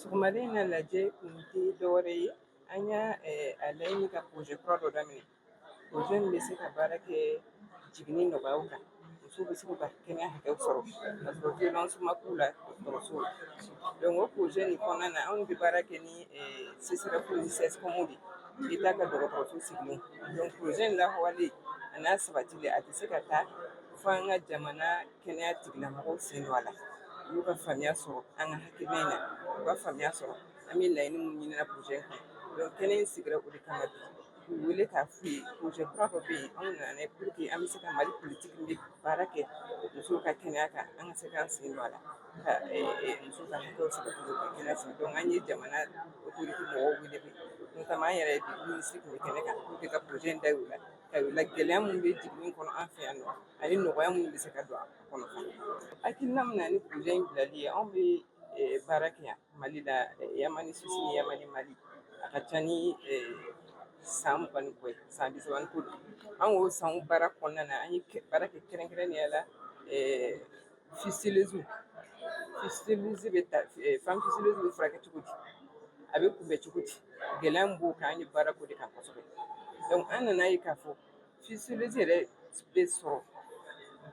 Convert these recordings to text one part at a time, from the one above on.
Sɔgɔmaden in na lajɛ kun tɛ dɔwɛrɛ ye an y'a a laɲini ka projet kura dɔ daminɛ. Projet min bɛ se ka baara kɛ jiginni nɔgɔyaw kan, musow bɛ se k'u ka kɛnɛya hakɛw sɔrɔ ka sɔrɔ violence ma k'u la dɔgɔtɔrɔso la. Donc o projet nin kɔnɔna na anw bɛ baara kɛ ni CSREF ni CSCOM de ye, Etat ka dɔgɔtɔrɔso sigilen. Donc projet in lawaleli a n'a sabatili a tɛ se ka taa fo an ka jamana kɛnɛya tigilamɔgɔw sen don a la. U y'u ka faamuya sɔrɔ an ka hakilina in na, u ka faamuya sɔrɔ an bɛ laɲini min ɲinina projet in kɔnɔ. Donc kɛnɛ in sigira o de kama bi k'u wele k'a f'u ye projet kura dɔ bɛ yen anw nana n'a ye pour que an bɛ se ka Mali politique bɛ baara kɛ musow ka kɛnɛya kan an ka se k'an sen don a la ka musow ka hakɛw sabati u ka kɛnɛya sɔrɔ. Donc an ye jamana autorité mɔgɔw wele bi notamment an yɛrɛ ministre tun bɛ kɛnɛ kan pour que ka projet in da yir'u la ka yir'u la gɛlɛya min bɛ jiginni kɔnɔ an fɛ yan nɔ ani nɔgɔya minnu bɛ se ka don a kɔnɔ fana. Hakilina min na ni projet in bilali ye anw bɛ baara kɛ yan Mali la Yamani Suisse ni Yamani Mali a ka ca ni san 20 ni kɔ ye san 30 ni ko don. An y'o san baara kɔnɔna na an ye baara kɛ kɛrɛnkɛrɛnnenya la fistulose bɛ ta femme fistulose bɛ furakɛ cogo di a bɛ kunbɛn cogo di gɛlɛya min b'o kan an ye baara k'o de kan kosɛbɛ. Donc an nana ye k'a fɔ fistulose yɛrɛ bɛ sɔrɔ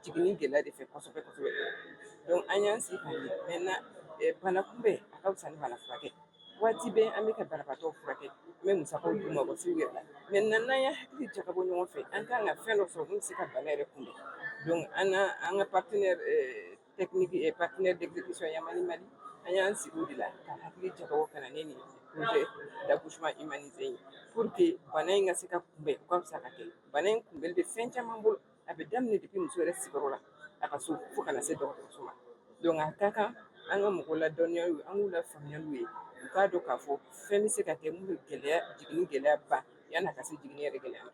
jiginni gɛlɛya de fɛ kosɛbɛ kosɛbɛ. Donc an y'an sigi ka ɲɛ maintenant bana kunbɛn a ka fisa ni bana furakɛ. Waati bɛɛ an bɛ ka banabaatɔw furakɛ an bɛ musakaw d'u ma u ka se u yɛrɛ la. Maintenant n'an y'a hakili jagabɔ ɲɔgɔn fɛ an kan ka fɛn dɔ sɔrɔ min bɛ se ka bana yɛrɛ kunbɛn. Donc an ka partenaire technique et partenaire d'exécution Yamani Mali an y'an sigi o de la ka hakili jagabɔ ka na ni nin projet d'accouchement humanisé in pour que bana in ka se ka kunbɛn u ka fisa ka kɛ. Bana in kunbɛnli bɛ fɛn caman bolo a bɛ daminɛ depuis muso yɛrɛ sigiyɔrɔ la a ka so fo kana se dɔgɔtɔrɔso ma. Donc a ka kan an ka mɔgɔw ladɔnniya u ye an k'u lafaamuya n'u ye u k'a dɔn k'a fɔ fɛn bɛ se ka kɛ mun bɛ gɛlɛya jiginni gɛlɛya ban yan'a ka se jiginni yɛrɛ gɛlɛya ma.